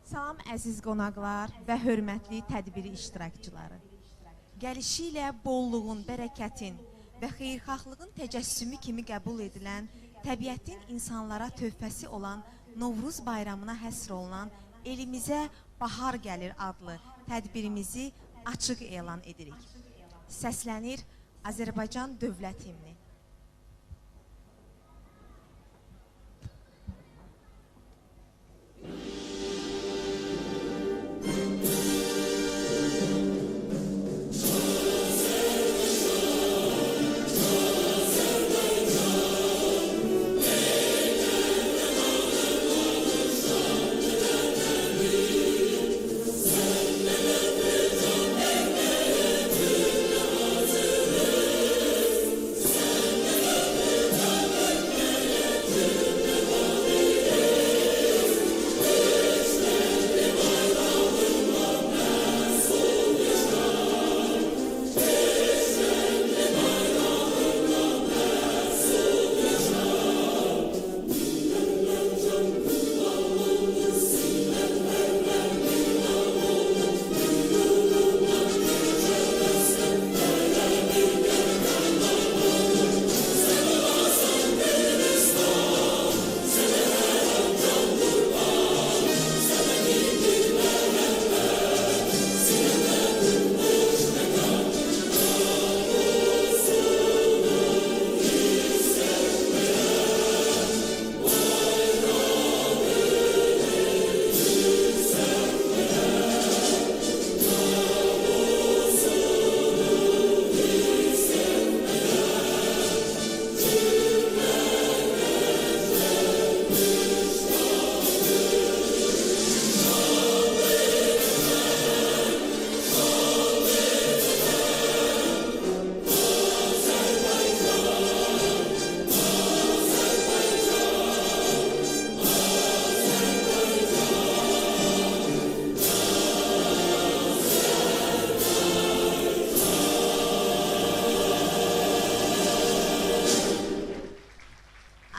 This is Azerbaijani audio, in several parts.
Salam əziz qonaqlar və hörmətli tədbiri iştirakçıları. Gəlişi ilə bolluğun, bərəkətin və xeyirxahlığın təcəssümü kimi qəbul edilən, təbiətin insanlara töhfəsi olan Novruz bayramına həsr olunan Elimizə Bahar Gəlir adlı tədbirimizi açıq elan edirik. Səslənir Azərbaycan Dövlət himni.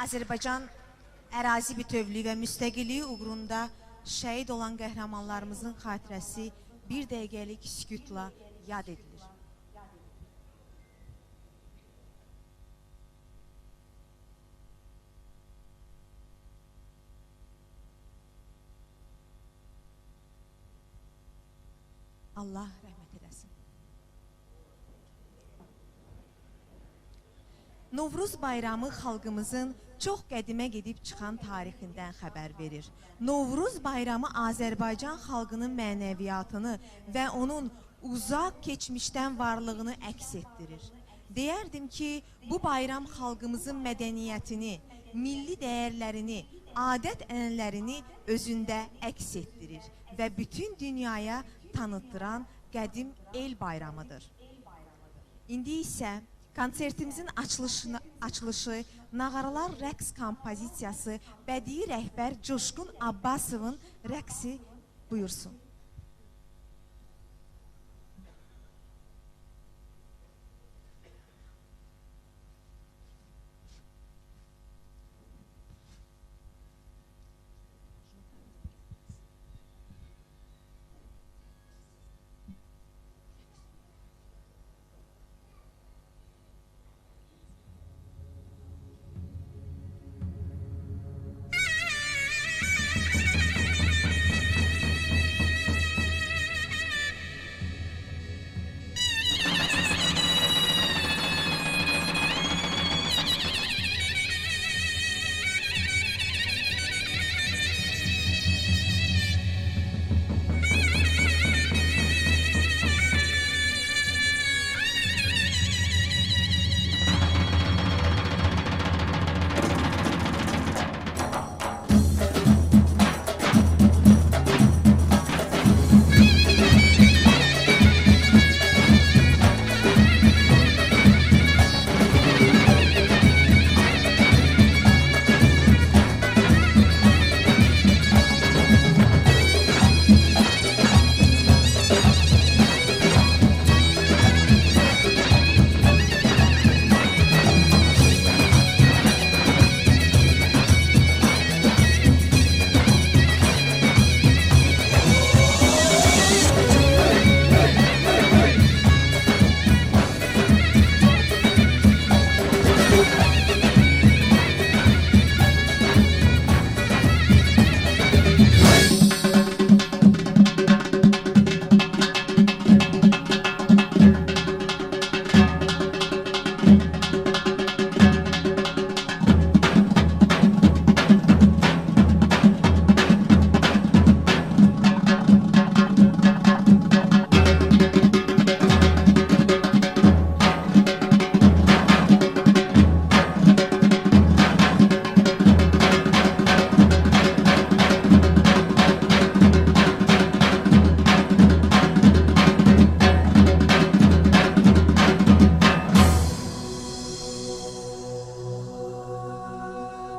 Azərbaycan ərazi bütövlüyü və müstəqilliyi uğrunda şəhid olan qəhrəmanlarımızın xatirəsi bir dəqiqəlik sükutla yad edilir. Allah rəhmət eləsin. Novruz bayramı xalqımızın çox qədimə gedib çıxan tarixindən xəbər verir. Novruz bayramı Azərbaycan xalqının mənəviyyatını və onun uzaq keçmişdən varlığını əks etdirir. Deyərdim ki, bu bayram xalqımızın mədəniyyətini, milli dəyərlərini, adət-ənənələrini özündə əks etdirir və bütün dünyaya tanıtdıran qədim el bayramıdır. İndi isə konsertimizin açılışı Nağaralar rəqs kompozisiyası bədii rəhbər Coşqun Abbasovun rəqsi buyursun.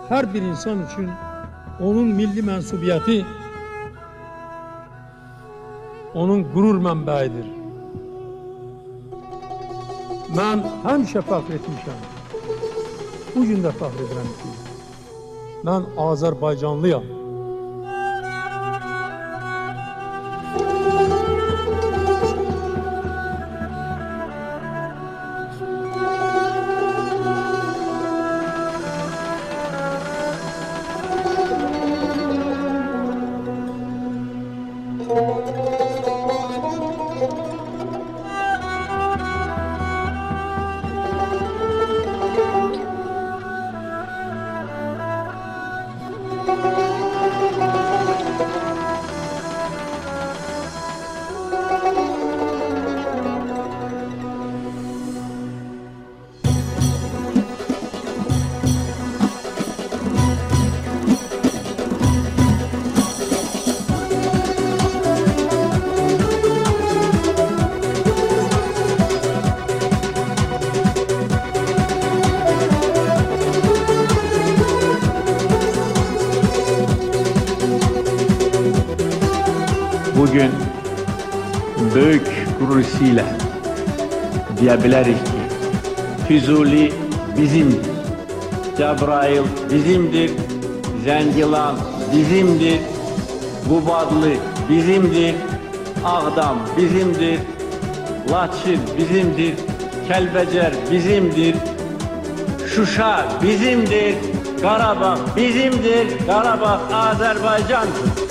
Her bir insan için onun milli mensubiyeti onun gurur mənbəyidir. Mən həmişə fəxr etmişəm. Bugün də fəxr edirəm ki, mən Azərbaycanlıyam. Bugün büyük gurur ile diyebiliriz ki Füzuli bizimdir, Cebrail bizimdir, Zengilan bizimdir, Qubadlı bizimdir, Ağdam bizimdir, Laçın bizimdir, Kəlbəcər bizimdir, Şuşa bizimdir, Qarabağ bizimdir, Qarabağ Azərbaycandır.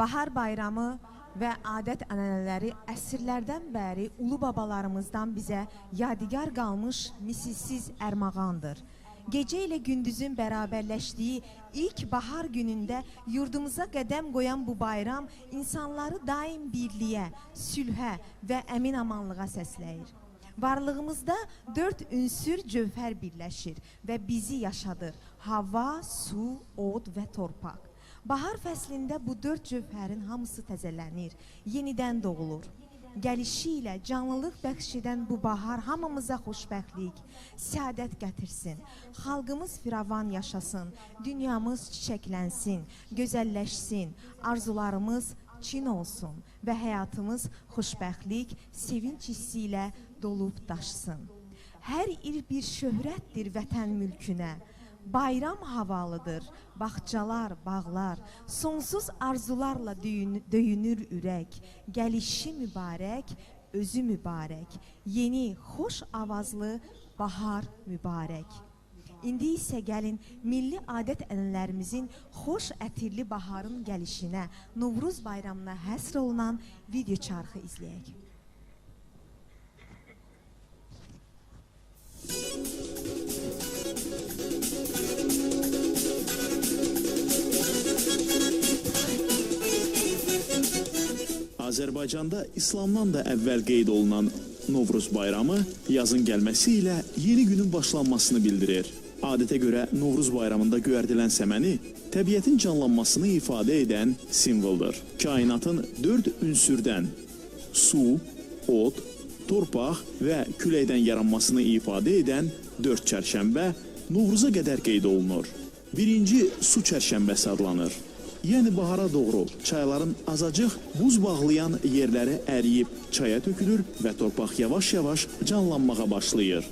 Bahar bayramı və adət-ənənələri əsrlərdən bəri ulu babalarımızdan bizə yadigar qalmış misilsiz ərmağandır. Gecə ilə gündüzün bərabərləşdiyi ilk bahar günündə yurdumuza qədəm qoyan bu bayram insanları daim birliyə, sülhə və əmin-amanlığa səsləyir. Varlığımızda 4 ünsür cövhər birləşir və bizi yaşadır: hava, su, od və torpaq. Bahar fəslində bu 4 cövhərin hamısı təzələnir, yenidən doğulur. Gəlişi ilə canlılıq bəxş edən bu bahar hamımıza xoşbəxtlik, səadət gətirsin. Xalqımız firavan yaşasın, dünyamız çiçəklənsin, gözəlləşsin, arzularımız çin olsun və həyatımız xoşbəxtlik, sevinç hissi ilə dolub daşsın. Hər il bir şöhrətdir vətən mülkünə. Bayram havalıdır, bağçalar, bağlar, sonsuz arzularla döyünür ürək. Gəlişi mübarək, özü mübarək, yeni, xoş avazlı bahar mübarək. İndi isə gəlin milli adət-ənənələrimizin xoş ətirli baharın gəlişinə, Novruz bayramına həsr olunan video çarxı izləyək. Azərbaycanda İslamdan da əvvəl qeyd olunan Novruz bayramı yazın gəlməsi ilə yeni günün başlanmasını bildirir. Adətə görə Novruz bayramında göyərdilən səməni təbiətin canlanmasını ifadə edən simvoldur. Kainatın 4 ünsürdən su, od, torpaq və küləkdən yaranmasını ifadə edən 4 çərşənbə Novruza qədər qeyd olunur. Birinci su çərşənbəsi adlanır. Yəni bahara doğru çayların azacıq buz bağlayan yerləri əriyib çaya tökülür və torpaq yavaş-yavaş canlanmağa başlayır.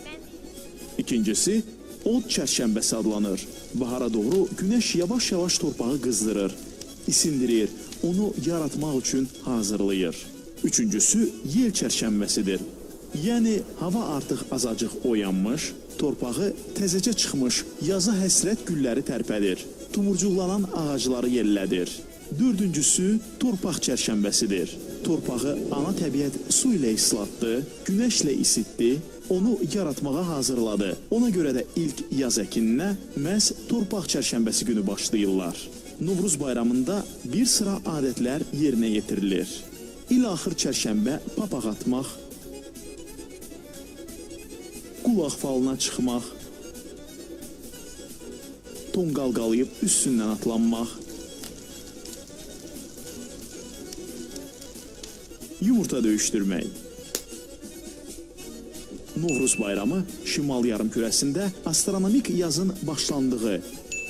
İkincisi, od çərşənbəsi adlanır. Bahara doğru günəş yavaş-yavaş torpağı qızdırır, isindirir, onu yaratmaq üçün hazırlayır. Üçüncüsü, yel çərşənbəsidir. Yəni hava artıq azacıq oyanmış, torpağı təzəcə çıxmış yaza həsrət gülləri tərpədir. Tumurcuqlanan ağacları yellədir. Dördüncüsü torpaq çərşənbəsidir. Torpağı ana təbiət su ilə islatdı, günəşlə isitdi, onu yaratmağa hazırladı. Ona görə də ilk yaz əkininə məhz torpaq çərşənbəsi günü başlayırlar. Novruz bayramında bir sıra adətlər yerinə yetirilir. İl-axır çərşənbə papaq atmaq, qulaq falına çıxmaq, tonqal qalayıb üstündən atlanmaq, yumurta döyüşdürmək. Novruz bayramı şimal yarımkürəsində astronomik yazın başlandığı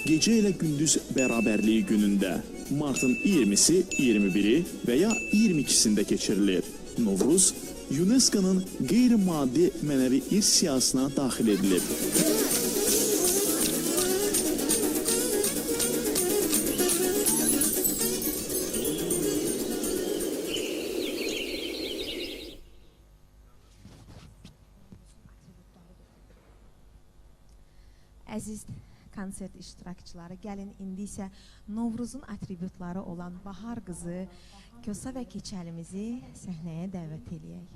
gecə ilə gündüz bərabərliyi günündə martın 20-si, 21-i və ya 22-sində keçirilir. Novruz UNESCO-nun qeyri-maddi mənəvi irs siyahısına daxil edilib. Əziz konsert iştirakçıları, gəlin indi isə Novruzun atributları olan Bahar qızı Kosa və Keçəlimizi səhnəyə dəvət eləyək.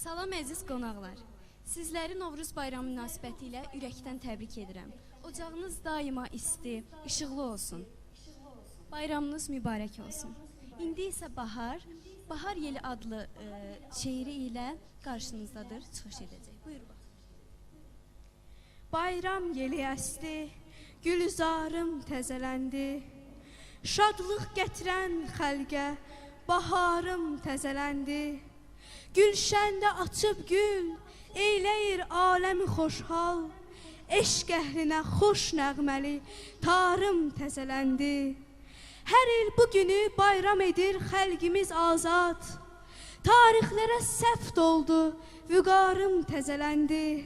Salam əziz qonaqlar. Sizləri Novruz bayramı münasibəti ilə ürəkdən təbrik edirəm. Ocağınız daima isti, işıqlı olsun. Bayramınız mübarək olsun. İndi isə Bahar Yeli adlı şeiri ilə qarşınızdadır, çıxış edəcək. Buyur bax. Bayram yeli əsdi, gülzarım təzələndi. Şadlıq gətirən xəlqə baharım təzələndi. Gülşəndə açıb gül, eyləyir aləmi xoşhal. Eşq əhlinə xoş nəğməli tarım təzələndi. Hər il bu günü bayram edir xəlqimiz azad. Tarixlərə səft oldu, vüqarım təzələndi.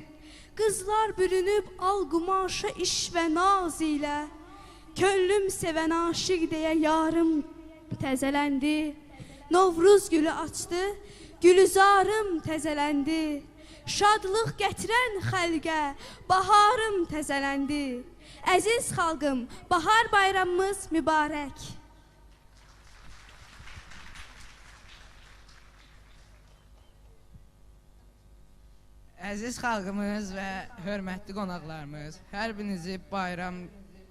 Qızlar bürünüb al qumaşa iş və naz ilə. Könlüm sevən aşiq deyə yarım təzələndi. Novruz gülü açdı, Gülzarım təzələndi, şadlıq gətirən xəlqə baharım təzələndi. Əziz xalqım, bahar bayramımız mübarək. Əziz xalqımız və hörmətli qonaqlarımız, hər birinizi bayram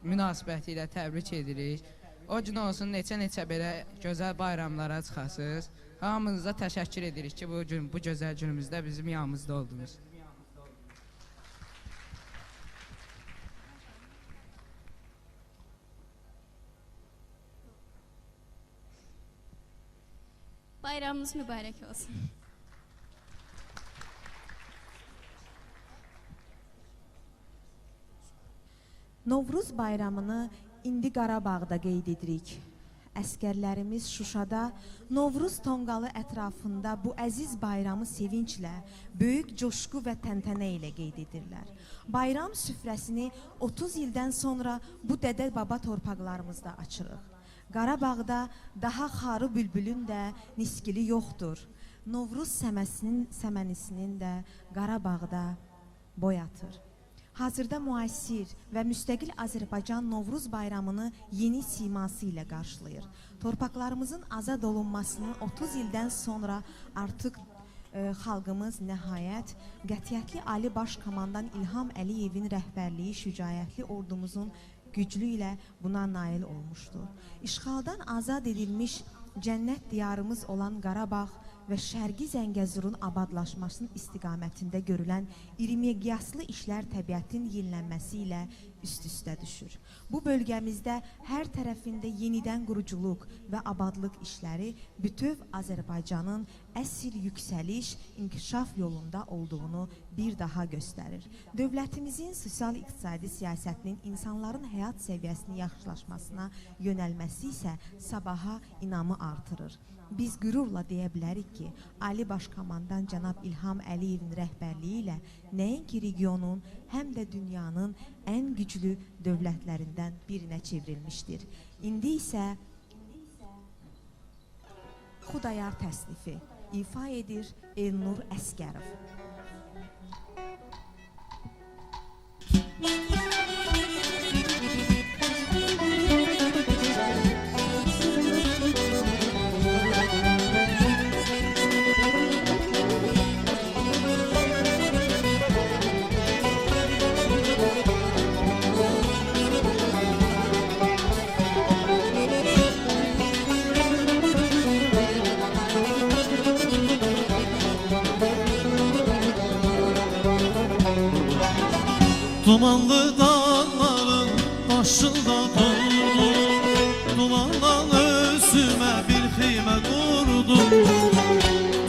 münasibəti ilə təbrik edirik. O gün olsun neçə belə gözəl bayramlara çıxasınız. Hamınıza təşəkkür edirik ki, bu gözəl günümüzdə bizim yanımızda oldunuz. Bayramınız mübarək olsun. Novruz bayramını indi Qarabağda qeyd edirik. Əskərlərimiz Şuşada Novruz tonqalı ətrafında bu əziz bayramı sevinclə, böyük coşqu və təntənə ilə qeyd edirlər. Bayram süfrəsini 30 ildən sonra bu dədə-baba torpaqlarımızda açırıq. Qarabağda daha xarı bülbülün də niskili yoxdur. Novruz səmənisinin də Qarabağda boy atır. Hazırda müasir və müstəqil Azərbaycan Novruz bayramını yeni siması ilə qarşılayır. Torpaqlarımızın azad olunmasının 30 ildən sonra artıq xalqımız nəhayət qətiyyətli Ali Baş Komandan İlham Əliyevin rəhbərliyi şücaətli ordumuzun güclü ilə buna nail olmuşdur. İşğaldan azad edilmiş cənnət diyarımız olan Qarabağ və Şərqi Zəngəzurun abadlaşmasının istiqamətində görülən iri-miqyaslı işlər təbiətin yenilənməsi ilə üst-üstə düşür. Bu bölgəmizdə hər tərəfində yenidən quruculuq və abadlıq işləri bütöv Azərbaycanın əsl yüksəliş, inkişaf yolunda olduğunu bir daha göstərir. Dövlətimizin sosial-iqtisadi siyasətinin insanların həyat səviyyəsinin yaxşılaşmasına yönəlməsi isə sabaha inamı artırır. Biz qürurla deyə bilərik ki, Ali Baş Komandan cənab İlham Əliyevin rəhbərliyi ilə nəinki regionun, həm də dünyanın ən güclü dövlətlərindən birinə çevrilmişdir. İndi isə Xudayar təsnifi ifa edir Elnur Əskərov. Dumanlı dağların başında durdum, dumandan özüme bir xeymə qurdum.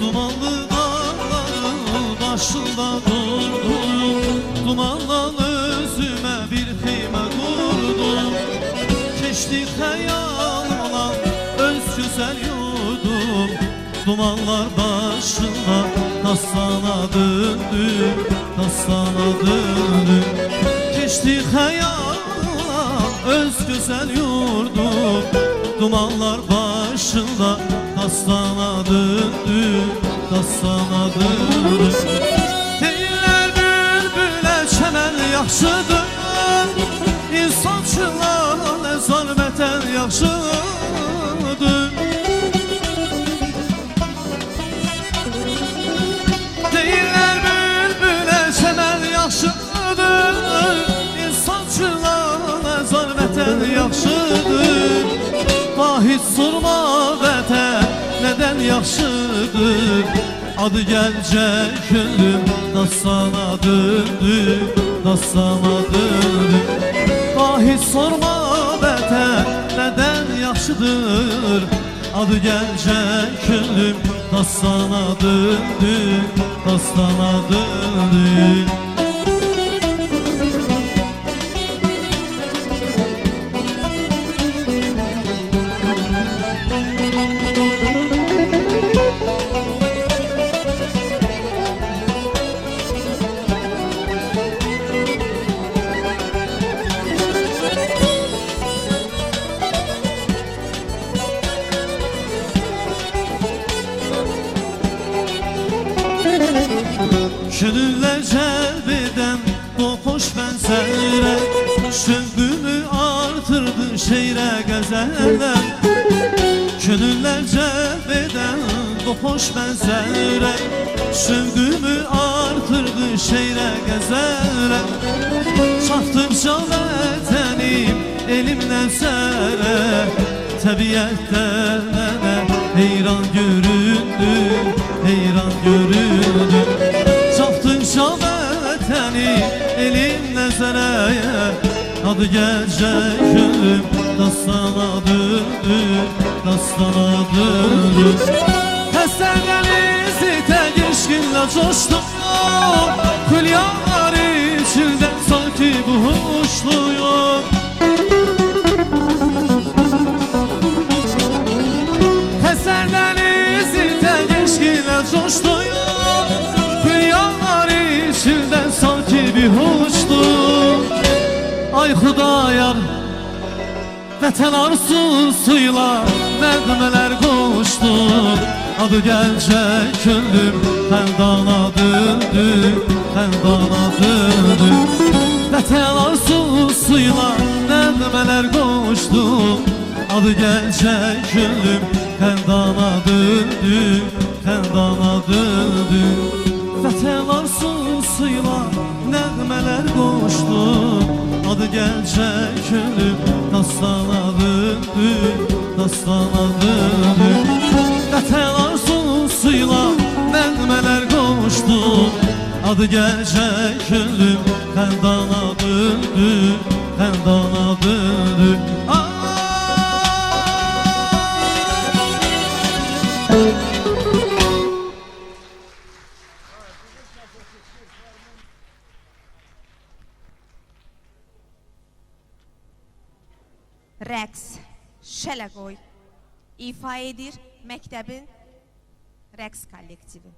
Dumanlı dağların başında durdum, dumandan özüme bir xeymə qurdum. Keçdi xəyalımla öz güzel yurdum, dumanlar başında dastana döndü, dastana döndü. Geçti xəyala öz güzel yurdum, dumanlar başında dastana döndü, dastana döndü. Deyirlər bülbülə çəmən yaxşıdır, insançılara nəzar vətən yaxşıdır. Deyirlər bülbülə çəmən yaxşıdır, insançılara nəzar vətən yaxşıdır. Vahid sorma vətən nədən yaxşıdır, adı gəlcə könlüm dastana döndü, dastana döndü. Vahid sorma vətən nədən yaxşıdır, adı gəlcə könlüm dastana döndü, dastana döndü. Könüller cəlb edən o xoş mənzərə Şövqümü artırdı şeirə qəzəllər Könüller cəlb edən o xoş mənzərə Şövqümü artırdı şeirə qəzəllər Çatdıqca vətənim elimdən sərə Təbiətdə mənə heyran göründü, heyran göründü Çatdıqca vətəni elim nəzərəyə Adı gəlcək gönlüm dastana döndü, dastana döndü Həsən dənizi tək eşqinlə coşdum Hülyalar içindən sanki bu hoşluyum Həsən dənizi tək eşqinlə coşdum Hülyalar içindən sanki bir hoşluyum Ay Xudayar Vətən arzusuyla nəğmələr qoşdum Adı gəlcək könlüm xəndana döndü, xəndana döndü Vətən arzusuyla nəğmələr qoşdum Adı gəlcək könlüm xəndana döndü, xəndana döndü Vətən arzusuyla nəğmələr qoşdum Adı gəlcək könlüm dastana döndü, dastana döndü Vətən arzusuyla nəğmələr qoşdum Adı gəlcək könlüm xəndana döndü, xəndana döndü Rəqs, Şələqoy ifa edir məktəbin rəqs kollektivi.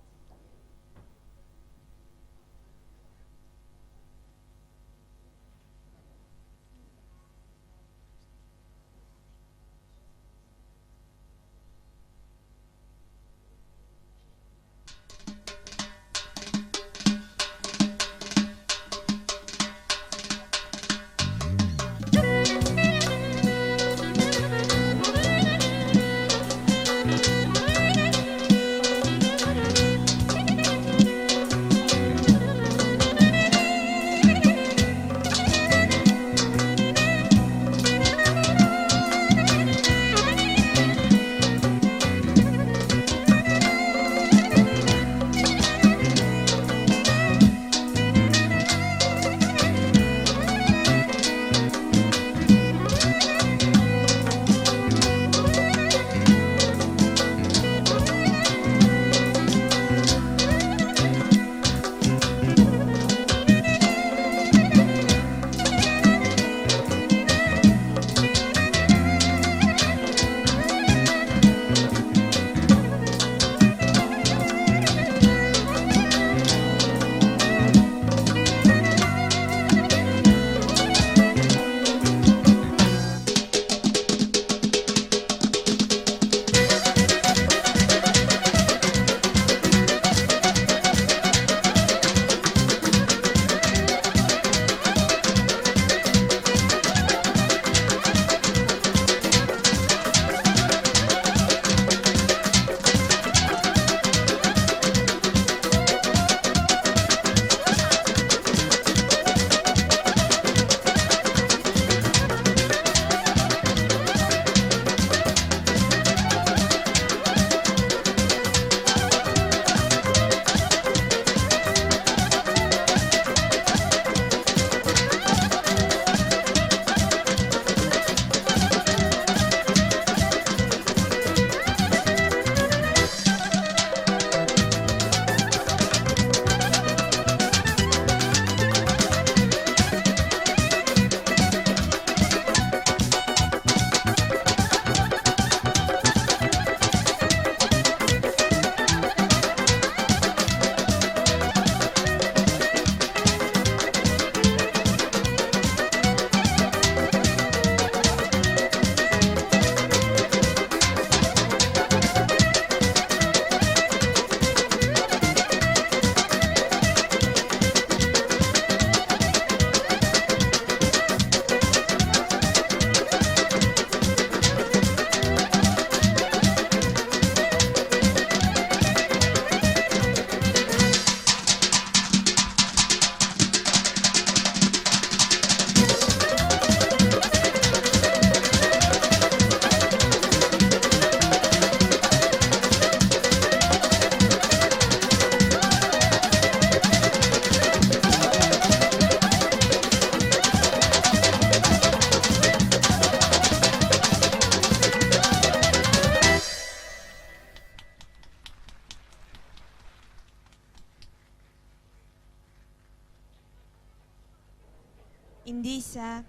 İndi isə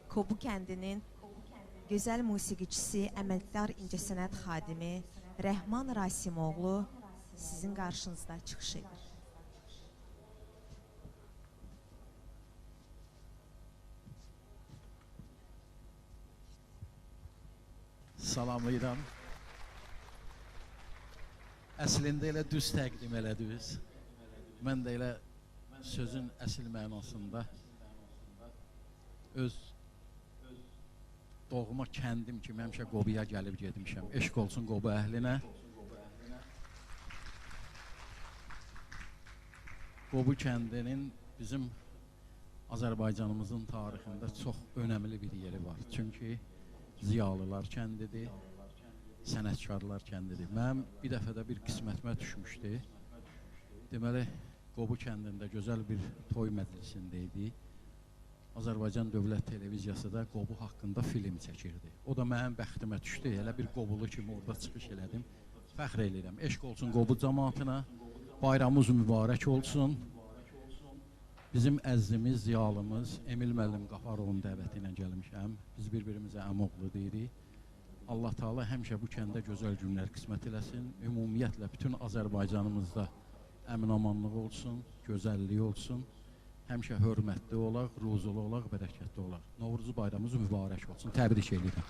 Kobu kəndinin gözəl musiqiçisi, əməkdar incəsənət xadimi Rəhman Rasimoğlu sizin qarşınızda çıxış edir. Salamlayıram. Əslində elə düz təqdim elədiniz. Mən də elə sözün əsl mənasında öz doğma kəndim kimi həmişə Qobuya gəlib getmişəm. Eşq olsun Qobu əhlinə. Qobu kəndinin bizim Azərbaycanımızın tarixində çox önəmli bir yeri var. Çünki ziyalılar kəndidir, sənətkarlar kəndidir. Mənim bir dəfə də bir qismətimə düşmüşdü. Deməli, Qobu kəndində gözəl bir toy məclisində idi. Azərbaycan Dövlət Televiziyası da Qobu haqqında film çəkirdi. O da mənim bəxtimə düşdü. Elə bir Qobulu kimi orada çıxış elədim. Fəxr edirəm. Eşq olsun Qobu cəmaatına. Bayramımız mübarək olsun. Bizim əzizimiz, ziyalımız Emil müəllim Qafarovun dəvəti ilə gəlmişəm. Biz bir-birimizə əmoğlu deyirik. Allah Taala həmişə bu kəndə gözəl günlər qismət eləsin. Ümumiyyətlə bütün Azərbaycanımızda əmin-amanlıq olsun, gözəlliyi olsun. Həmişə hörmətli olaq, ruzulu olaq, bərəkətli olaq. Novruz bayramımız mübarək olsun. Təbrik edirəm.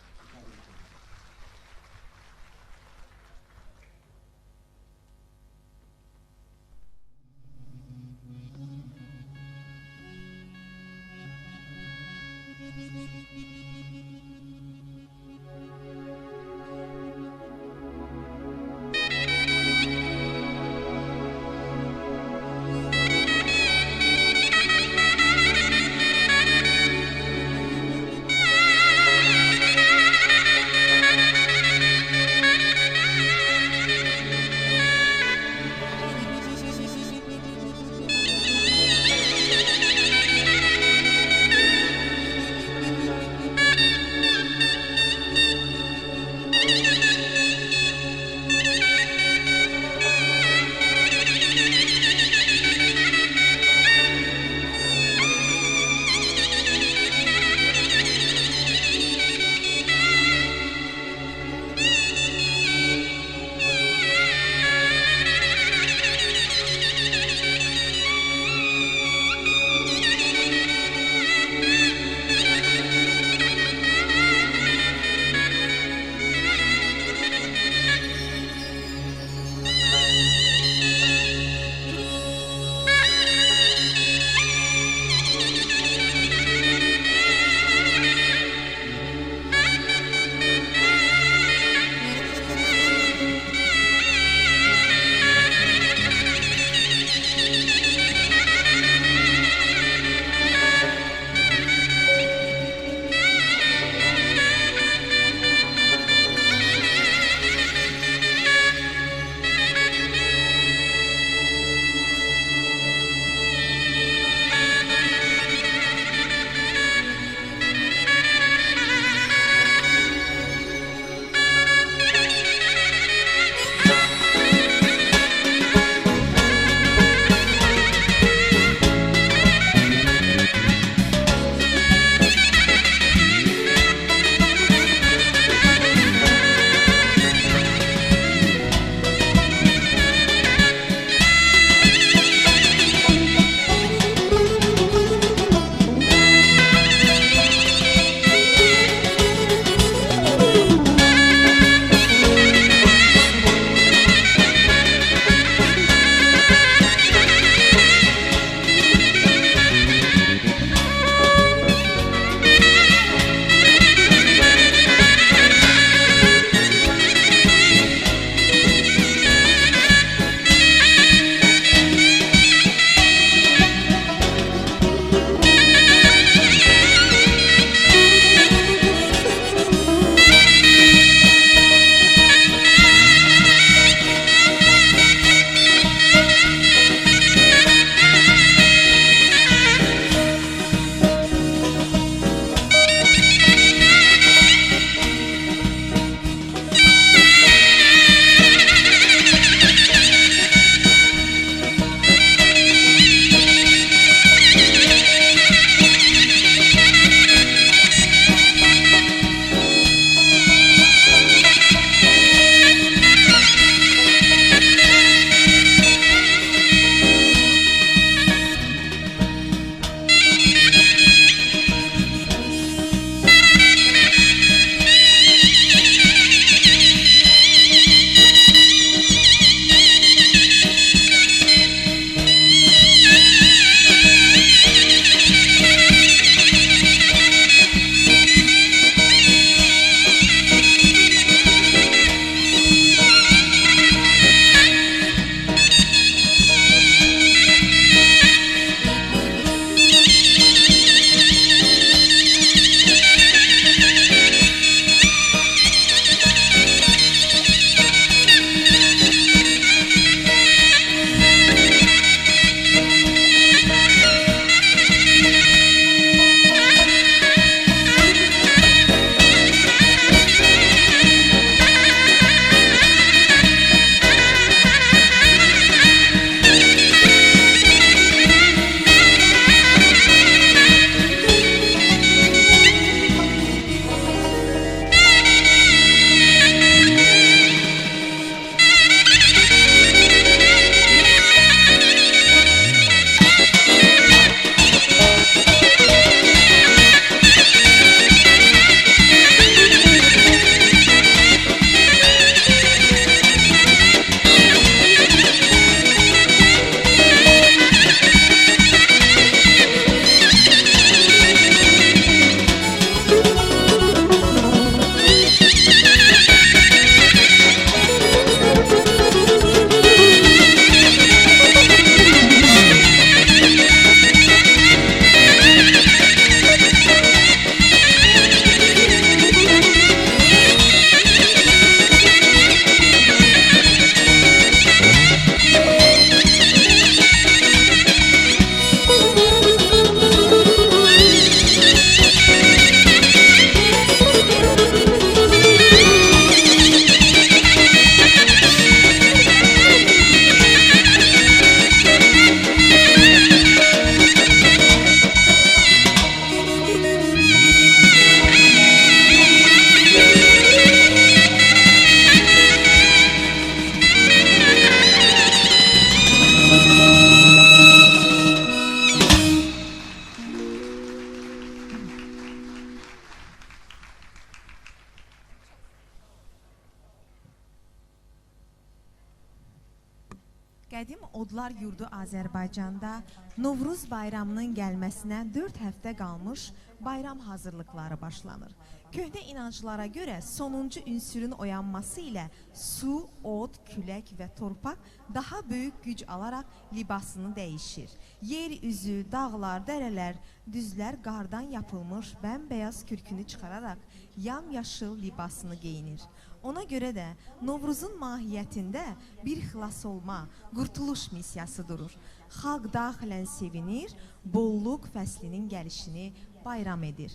Odlar yurdu Azərbaycanda Novruz bayramının gəlməsinə 4 həftə qalmış bayram hazırlıqları başlanır. Köhnə inanclara görə sonuncu ünsürün oyanması ilə su, od, külək və torpaq daha böyük güc alaraq libasını dəyişir. Yer üzü, dağlar, dərələr, düzlər qardan yapılmış bəmbəyaz kürkünü çıxararaq yamyaşıl libasını geyinir. Ona görə də Novruzun mahiyyətində bir xilas olma, qurtuluş missiyası durur. Xalq daxilən sevinir, bolluq fəslinin gəlişini bayram edir.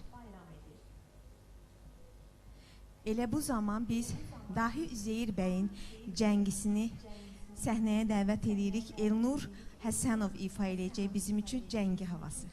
Elə bu zaman biz Dahi Üzeyir bəyin cəngisini səhnəyə dəvət edirik. Elnur Həsənov ifa edəcək bizim üçün cəngi havası.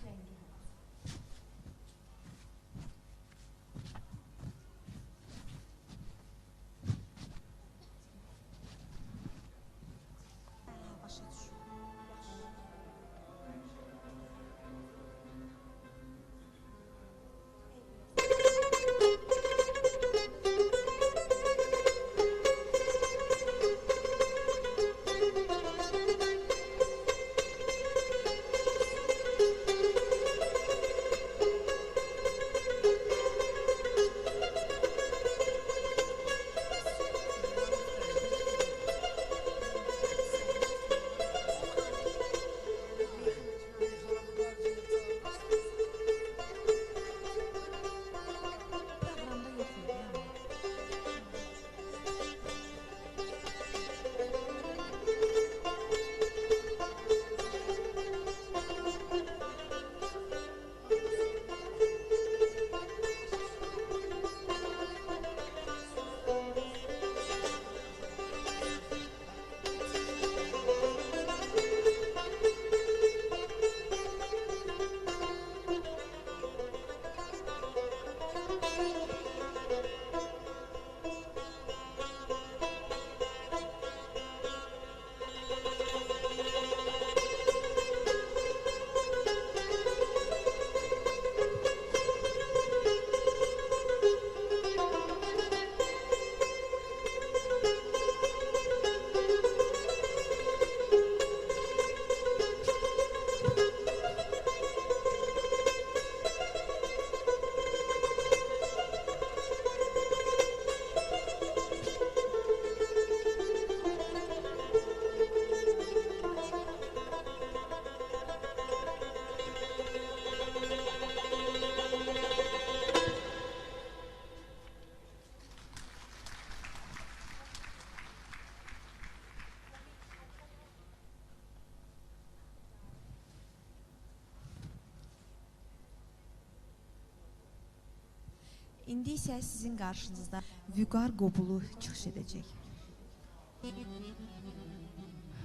İndi isə sizin qarşınızda Vüqar Qobulu çıxış edəcək.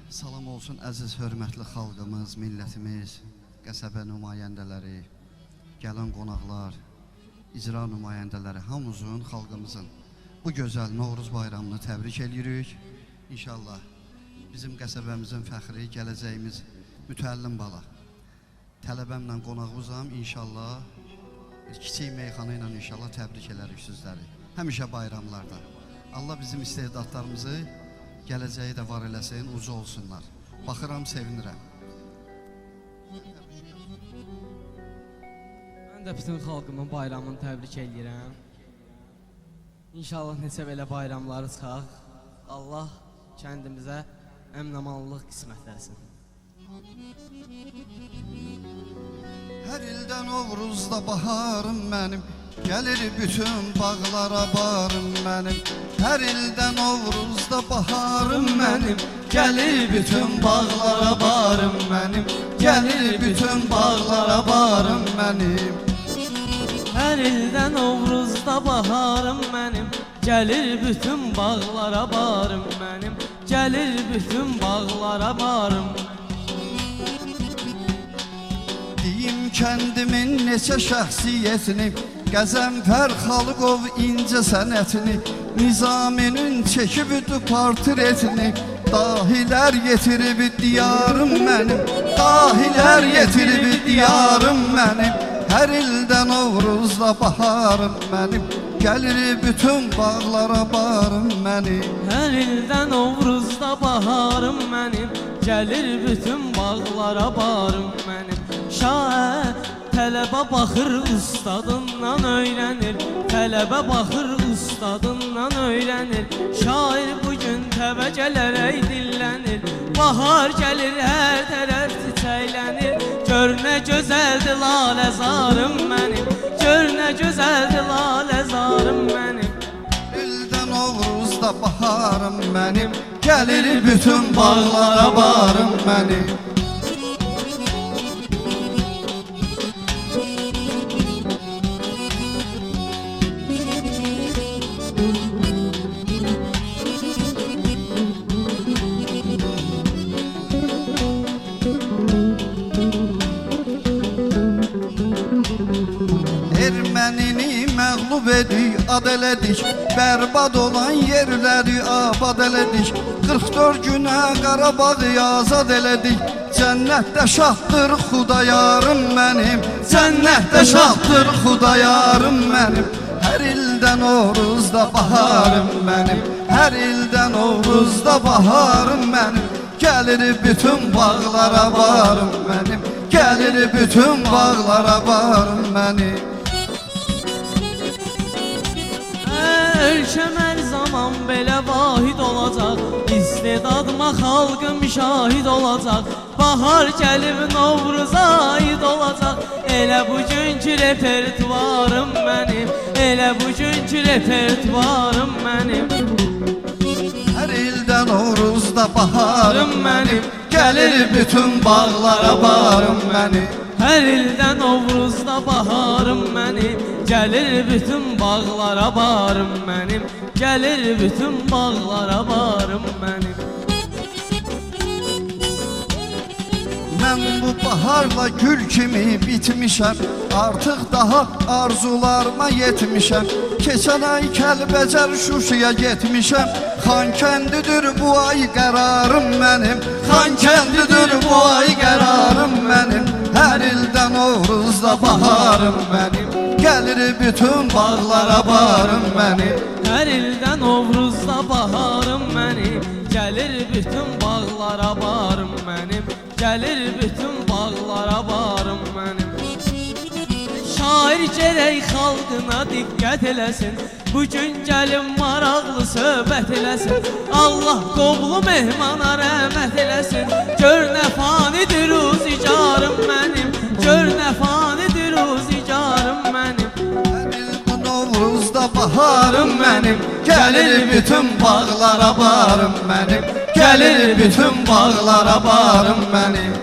Salam olsun əziz, hörmətli xalqımız, millətimiz, qəsəbə nümayəndələri, gələn qonaqlar, icra nümayəndələri, hamımızın, xalqımızın bu gözəl Novruz bayramını təbrik edirik. İnşallah bizim qəsəbəmizin fəxri, gələcəyimiz mütəllim bala. Tələbəmlə qonağımızam, inşallah kiçik meyxana ilə inşallah təbrik edərik sizləri. Həmişə bayramlarda. Allah bizim istedadlarımızı gələcəyi də var eləsin, ucu olsunlar. Baxıram, sevinirəm. Mən də bütün xalqımın bayramını təbrik edirəm. İnşallah neçə belə bayramları çıxaq. Allah kəndimizə əmin-amanlıq qismət etsin. Hər ildə Novruzda baharım mənim, gəlir bütün bağlara barım mənim. Hər ildə Novruzda baharım mənim, gəlir bütün bağlara barım mənim. Gəlir bütün bağlara barım mənim. Hər ildə Novruzda baharım mənim, gəlir bütün bağlara barım mənim. Gəlir bütün bağlara barım. Deyim kəndimin neçə şəxsiyyətini, Qəzənfər Xalqov incə sənətini, Nizaminin çəkibüdü portretini, dahilər yetirib diyarım mənim, dahilər yetirib diyarım mənim. Hər ildə Novruzda baharım mənim, gəlir bütün bağlara barım mənim. Hər ildə Novruzda baharım mənim, gəlir bütün bağlara barım mənim. Şair tələbə baxır ustadından öyrənir, tələbə baxır ustadından öyrənir. Şair bugün təvə gələrək dillənir, bahar gəlir hər tərəf çiçəklənir. Gör nə gözəldir laləzarım mənim, gör nə gözəldir laləzarım mənim. İldə Novruzda baharım mənim, gəlir bütün bağlara barım mənim. Ermənini məğlub edik, ad elədik, bərbad olan yerləri abad elədik. 44 günə Qarabağı azad elədik, cənnətdə şahdır Xudayarım mənim, cənnətdə şahdır Xudayarım mənim. Hər ildə Novruzda baharım mənim, hər ildə Novruzda baharım mənim. Gəlir bütün bağlara barım mənim, gəlir bütün bağlara barım mənim. Ölkəm hər zaman belə vahid olacaq, istedadıma xalqım şahid olacaq. Bahar gəlib Novruza aid olacaq, elə bugünkü repertuarım mənim, elə bugünkü repertuarım mənim. Hər ildə Novruzda baharım mənim, gəlir bütün bağlara barım mənim. Hər ildə Novruzda baharım mənim, gəlir bütün bağlara barım mənim, gəlir bütün bağlara barım mənim. Mən bu baharla gül kimi bitmişəm, artıq daha arzularıma yetmişəm. Keçən ay Kəlbəcər Şuşaya getmişəm, Xankəndidir bu ay qərarım mənim, Xankəndidir bu ay qərarım mənim. Hər ildə Novruzda baharım mənim, gəlir bütün bağlara barım mənim. Hər ildə Novruzda baharım mənim, gəlir bütün bağlara barım mənim, gəlir bütün bağlara barım mənim. Şair gərək xalqına diqqət eləsin, bugün gəlin maraqlı söhbət eləsin. Allah qovlu mehmana rəhmət eləsin, gör nə fanidir uzicarım mənim, gör nə fanidir uzicarım mənim. Hər il bu Novruzda baharım mənim, gəlir bütün bağlara barım mənim, gəlir bütün bağlara barım mənim.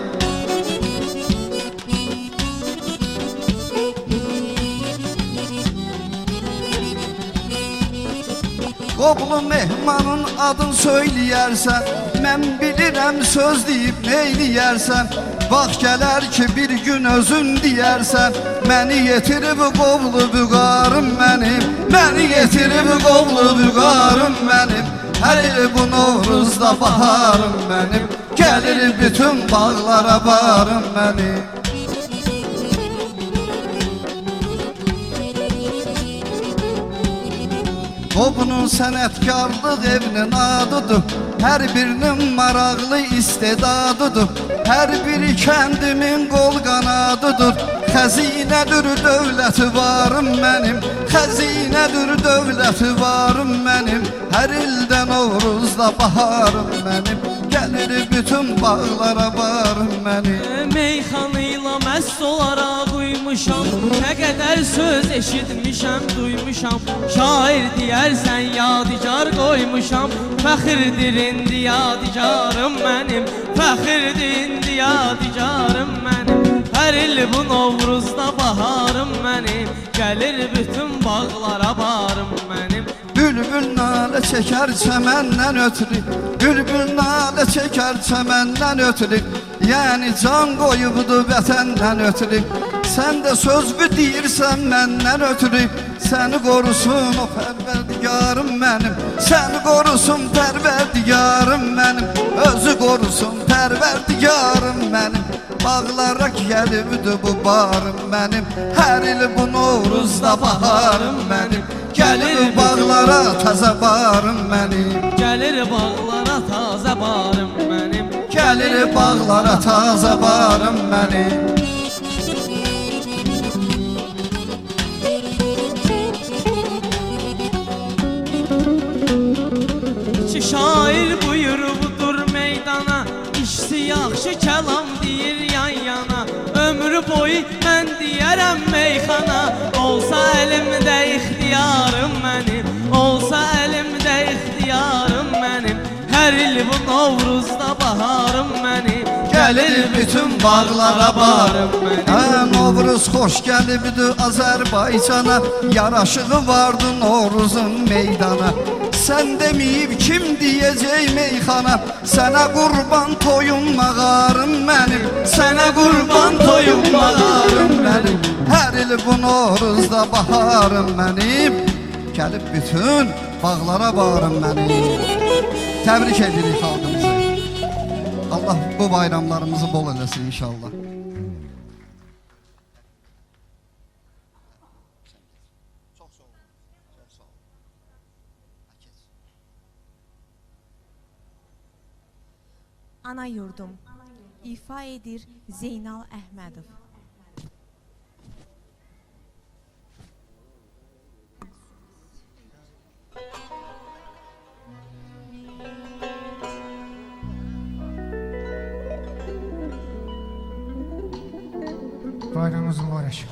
Qoblu mehmanın adın söyləyərsən, mən bilirəm söz deyib neyləyərsən. Vaxt gələr ki bir gün özün deyərsən, məni yetirib qoblu büqarım mənim, məni yetirib qoblu büqarım mənim. Hər il bu Novruzda baharım mənim, gəlir bütün bağlara barım mənim. Qobunun sənətkarlıq evinin adıdır, hər birinin maraqlı istedadıdır. Hər biri kəndimin qol qanadıdır, xəzinədir dövləti varım mənim, xəzinədir dövləti varım mənim. Hər ildə Novruzda baharım mənim, gəlir bütün bağlara barım mənim. Meyxanıyla məst olaraq uymuşam, nə qədər söz eşitmişəm, duymuşam. Şair deyərsən yadigar qoymuşam, fəxirdir indi yadigarım mənim, fəxirdir indi yadigarım mənim. Hər il bu Novruzda baharım mənim, gəlir bütün bağlara barım mənim. Bülbül nalə çəkər çəməndən ötürü, bülbül nalə çəkər çəməndən ötürü, yəni can qoyubdu vətəndən ötürü. Sən də sözbü deyirsən məndən ötürü, səni qorusun o pərverdigarım mənim, səni qorusun pərverdigarım mənim, özü qorusun pərverdigarım mənim. Bağlara gəlibdi bu barım mənim, hər il bu Novruzda baharım mənim, Gəlir bağlara təzə barım mənim. Gəlir bağlara tazə barım mənim. Gəlir bağlara təzə barım mənim. İki şair buyurubdur meydana, İşsi yaxşı kəlam deyir yan yana. Ömrü boyu mən deyərəm meyxana. Olsa əlimdə ixtiyarım mənim, olsa əlimdə ixtiyarım mənim. Hər il bu Novruzda baharım mənim. Gəlir bütün bağlara barım mənim. Novruz xoş gəlibdi Azərbaycana. Yaraşığı vardı Novruzun meydana. Sən deməyib kim deyəcək meyxana. Sənə qurban toyum mağarım mənim. Sənə qurban toyum mağarım mənim. Hər il bu Novruzda baharım mənim. Gəlib bütün bağlara barım mənim. Təbrik edirik xalqımızı. Allah bu bayramlarımızı bol eləsin inşallah. Ana yurdum ifa edir Zeynal Əhmədov. Bayramınız mübarək.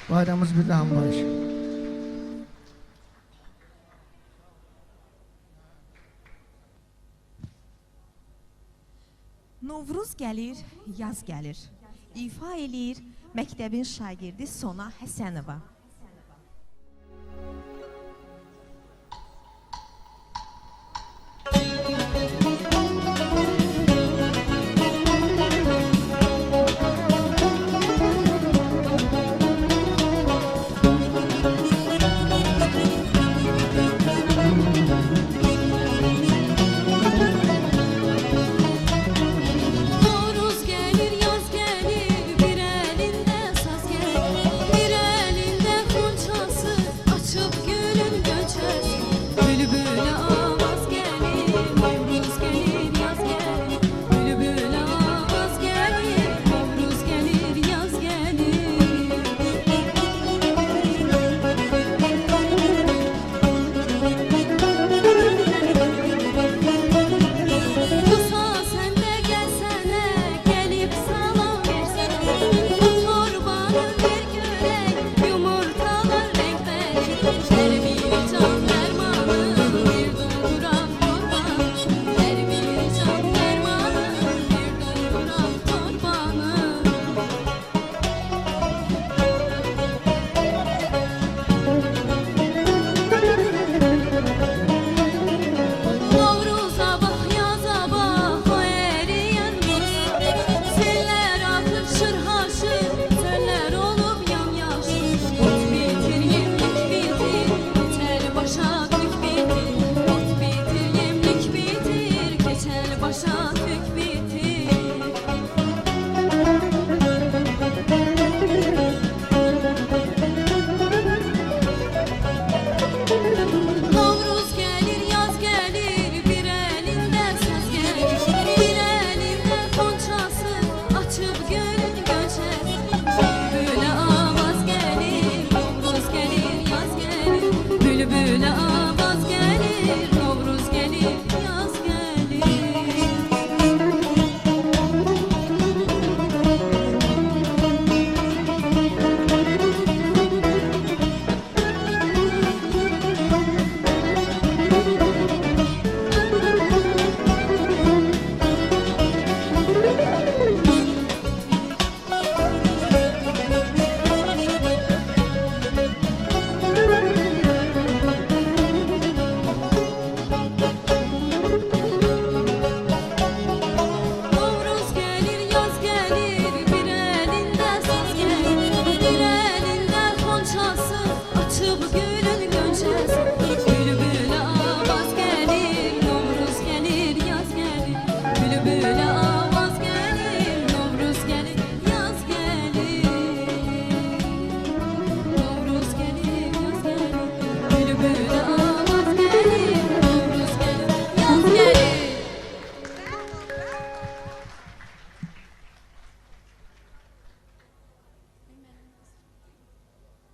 Bayramımız bir daha mübarek. Novruz gəlir, yaz gəlir. İfa eləyir məktəbin şagirdi Sona Həsənova.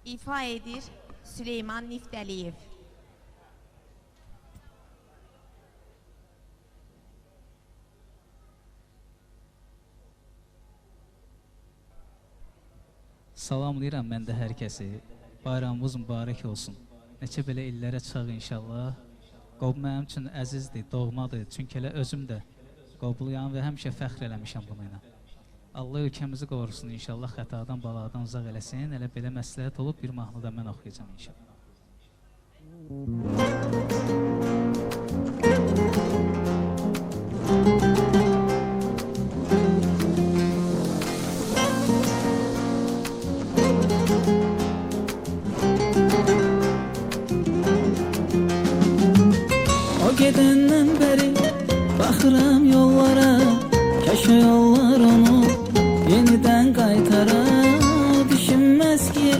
İfa edir Süleyman Niftəliyev. Salamlayıram mən də hər kəsi. Bayramımız mübarək olsun. Neçə belə illərə çıxaq inşallah. Qob mənim üçün əzizdir, doğmadır. Çünki elə özüm də qobluyam və həmişə fəxr eləmişəm bununla. Allah ülkəmizi qorusun inşallah, xətadan, baladan uzaq eləsin. Elə belə məsləhət olub bir mahnı da mən oxuyacağım inşallah. O gedəndən bəri baxıram yollara, kəşə yollar onu yenidən qaytara. Düşünməz ki,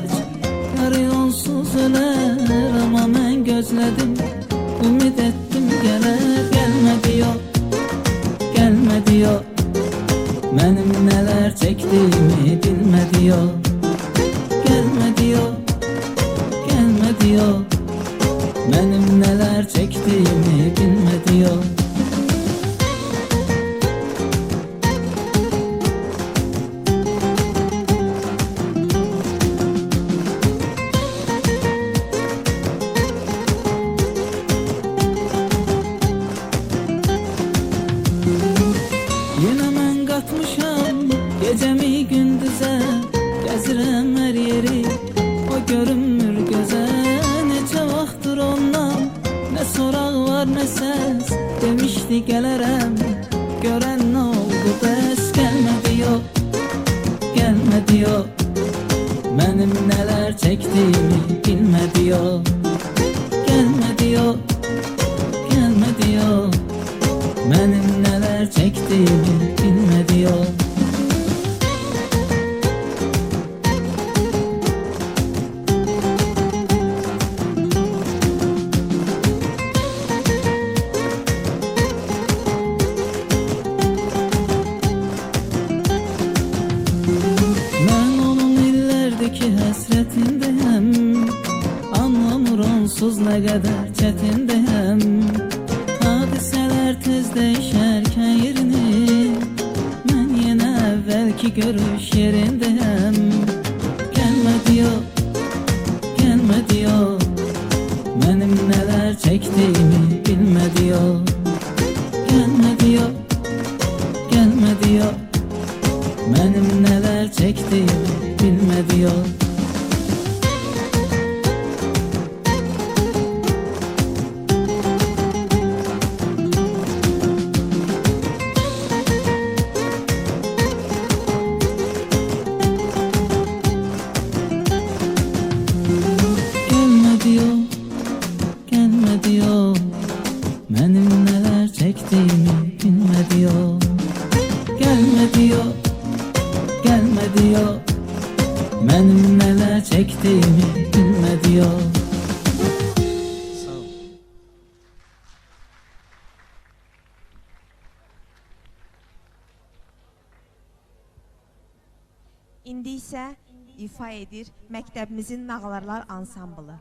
yarı yolsuz ölər, amma mən gözlədim neler çektiğimi bilme diyor. Gelme diyor, gelme diyor. Benim neler çektiğimi bilme diyor. Yine mən qatmışam gecemi gündüze, gezirəm her yeri, o görünmür göze. Neçə vaxtdır ondan ne soraq var ne ses, demişti gələrəm, görən ne oldu bəs. Gelme diyor, gelme diyor. Benim neler çektiğimi bilme diyor. Gelme diyor, gelme diyor. Benim neler çektiğimi bilme diyor. Ben onun illerdeki həsrətindəyəm, anlamır onsuz nə qədər çətindəyəm. Hadisələr tez değişərkən yerini, mən yenə əvvəlki görüş yerindəyəm. Gəlmə diyor, gəlmə diyor. Mənim nələr çəkdiyimi bilmə diyor. Gəlmə diyor, gəlmə diyor. Mənim nələr çəkdiyimi bilmə diyor. Gelme diyor, gelme diyor. Benim neler çektiğimi bilme diyor. Gelme diyor, gelme diyor. Benim neler çektiğimi bilme diyor. İndi isə ifa edir məktəbimizin Nağlarlar ansamblı.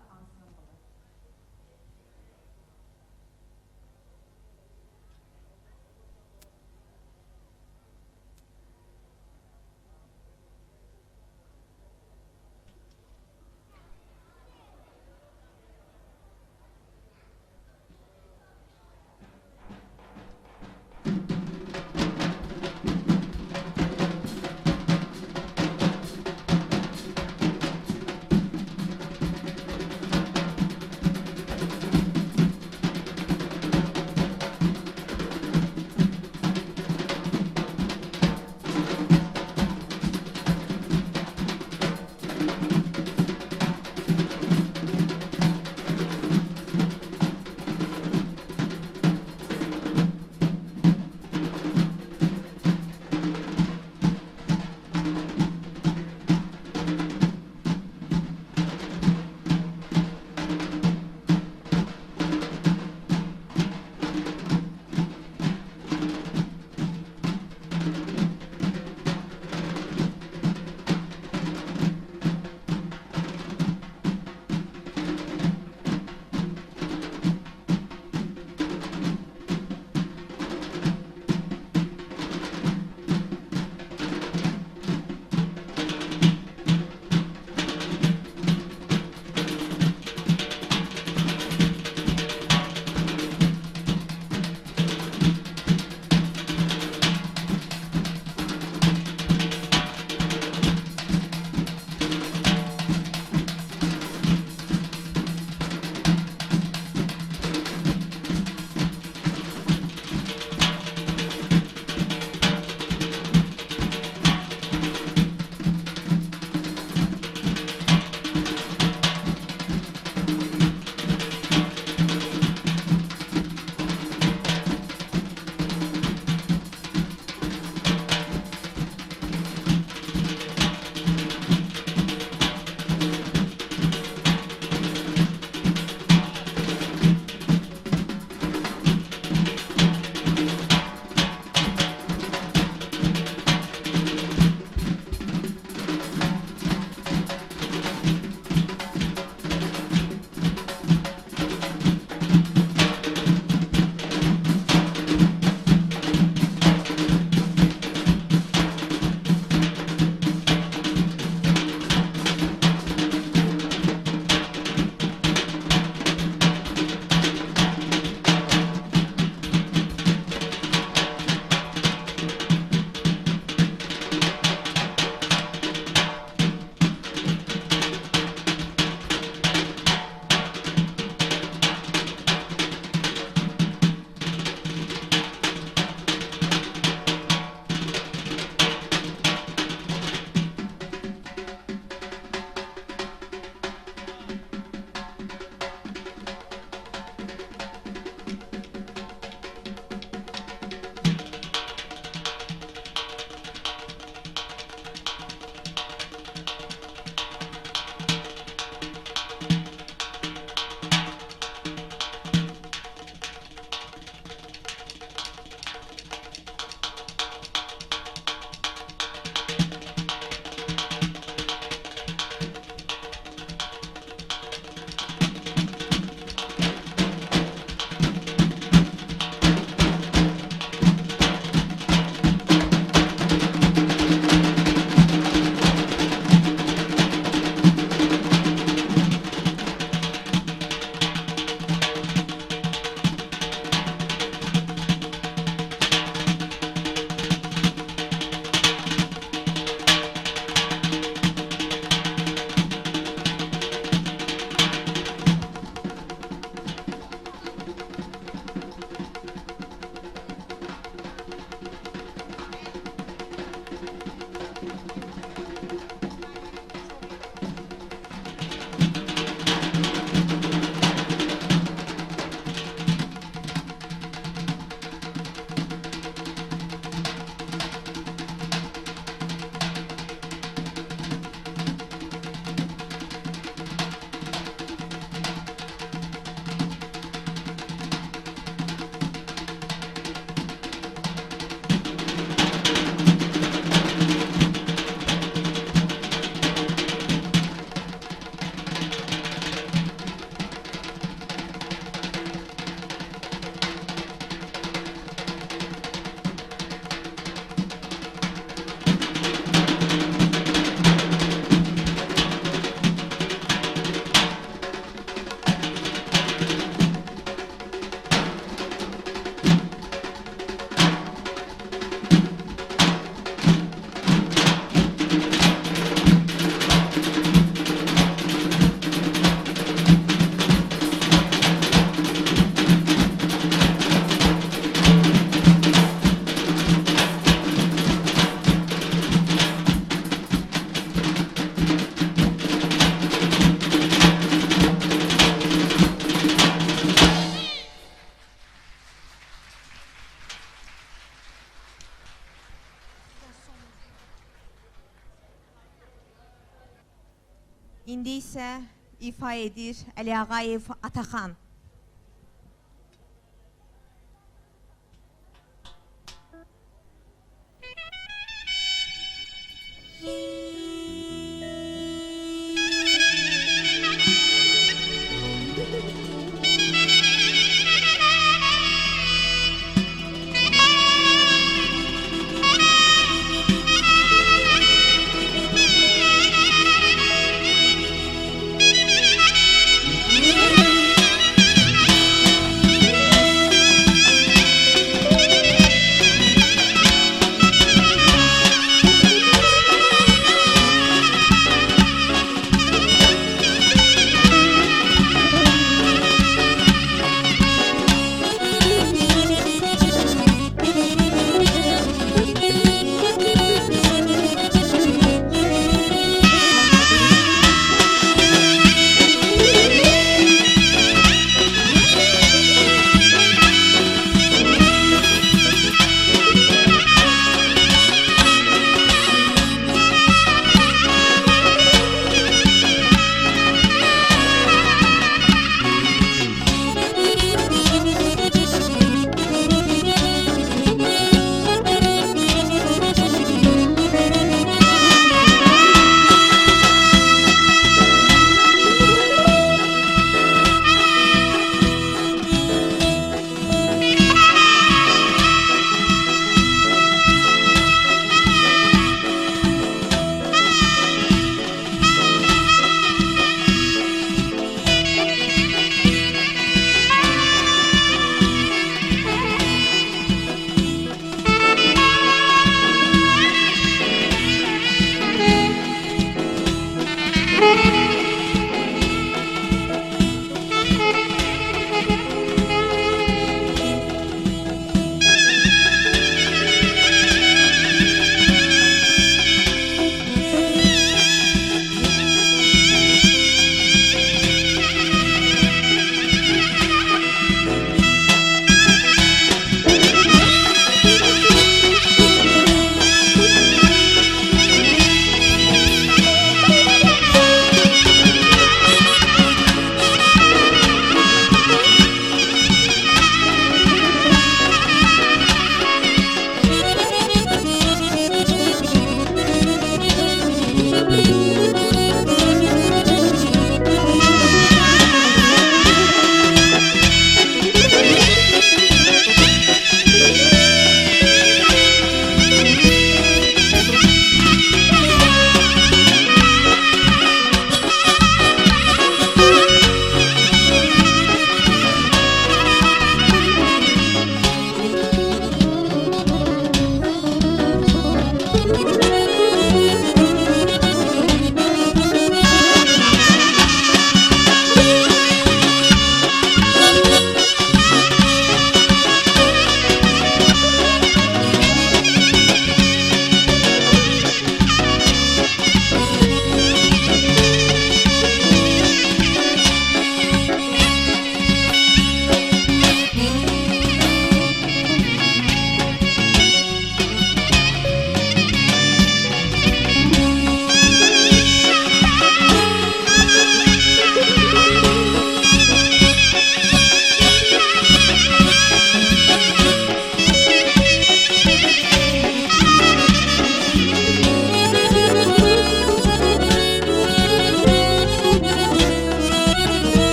İndi isə ifa edir Əli Ağayev Ataxan.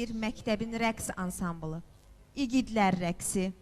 bir məktəbin rəqs ansamblı. İgidlər rəqsi.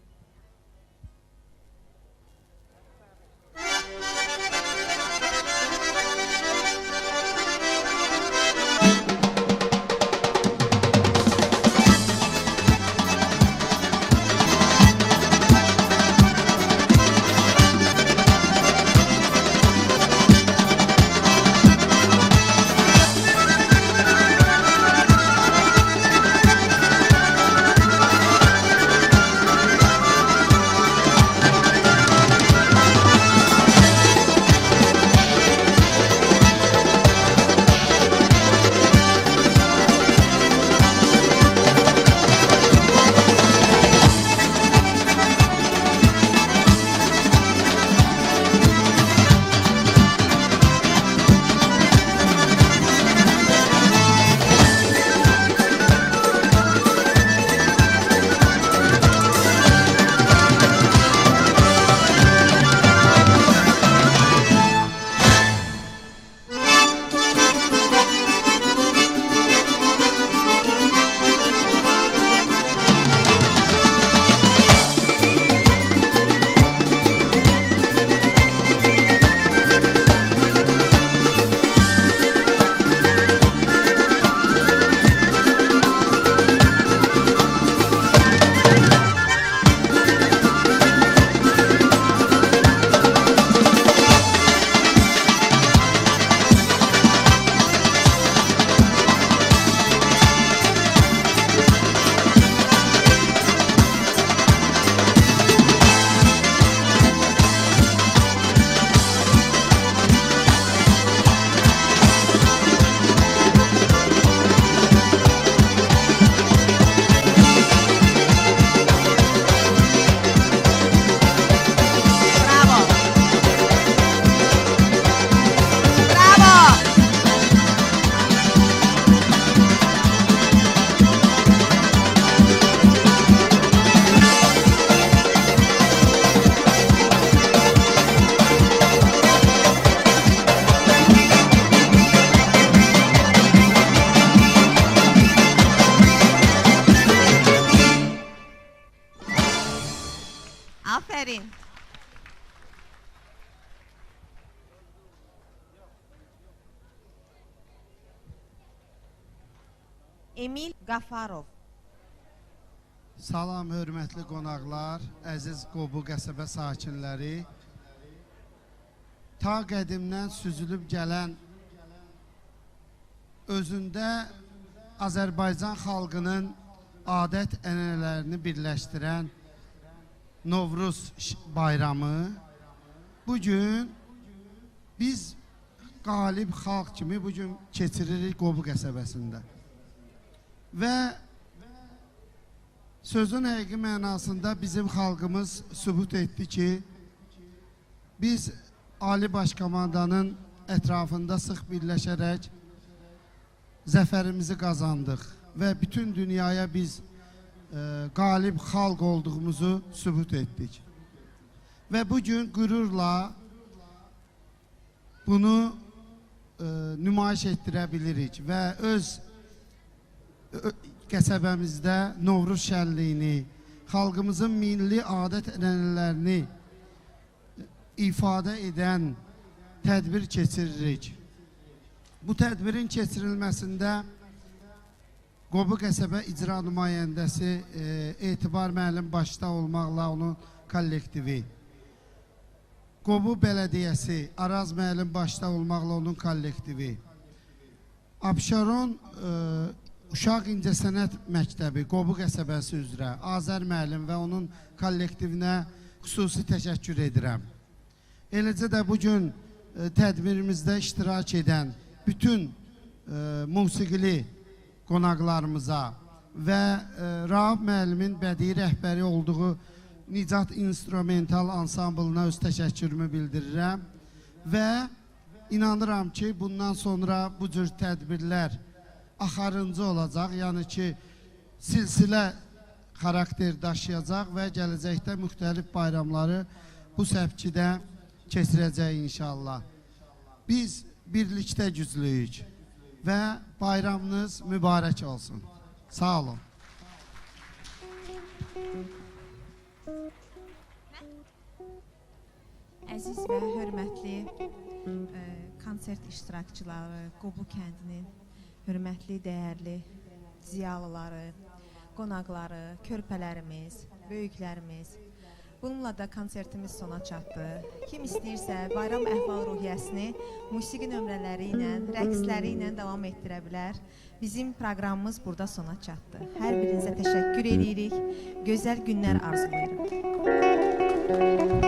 Aferin. Emil Qafarov. Salam, hörmətli qonaqlar, əziz Qobu qəsəbə sakinləri. Ta qədimdən süzülüb gələn, özündə Azərbaycan xalqının adət-ənənələrini birləşdirən Novruz bayramı bugün biz qalib xalq kimi bugün keçiririk Qobu qəsəbəsində. Və sözün həqiqi mənasında bizim xalqımız sübut etdi ki, biz Ali Başkomandanın ətrafında sıx birləşərək zəfərimizi qazandıq və bütün dünyaya biz qalib xalq olduğumuzu sübut etdik. Və bugün qürurla bunu nümayiş etdirə bilirik və öz qəsəbəmizdə Novruz şənliyini, xalqımızın milli adət-ənənələrini ifadə edən tədbir keçiririk. Bu tədbirin keçirilməsində Qobu qəsəbə icra nümayəndəsi Etibar müəllim başda olmaqla onun kollektivi, Qobu bələdiyyəsi Araz müəllim başda olmaqla onun kollektivi, Abşeron Uşaq İncəsənət Məktəbi Qobu qəsəbəsi üzrə Azər müəllim və onun kollektivinə xüsusi təşəkkür edirəm. Eləcə də bugün tədbirimizdə iştirak edən bütün musiqili qonaqlarımıza və Rahab müəllimin bədii rəhbəri olduğu Nicat İnstrumental Ansamblına öz təşəkkürümü bildirirəm və inanıram ki, bundan sonra bu cür tədbirlər axarıncı olacaq, yəni ki, silsilə xarakter daşıyacaq və gələcəkdə müxtəlif bayramları bu səpkidə keçirəcək inşallah. Biz birlikdə güclüyük və bayramınız mübarək olsun. Sağ olun. Əziz və hörmətli konsert iştirakçıları, Qobu kəndinin hörmətli, dəyərli ziyalıları, qonaqları, körpələrimiz, böyüklərimiz. Bununla da konsertimiz sona çatdı. Kim istəyirsə bayram əhval-ruhiyyəsini musiqi nömrələri ilə, rəqsləri ilə davam etdirə bilər. Bizim proqramımız burada sona çatdı. Hər birinizə təşəkkür edirik. Gözəl günlər arzulayırıq. Müzik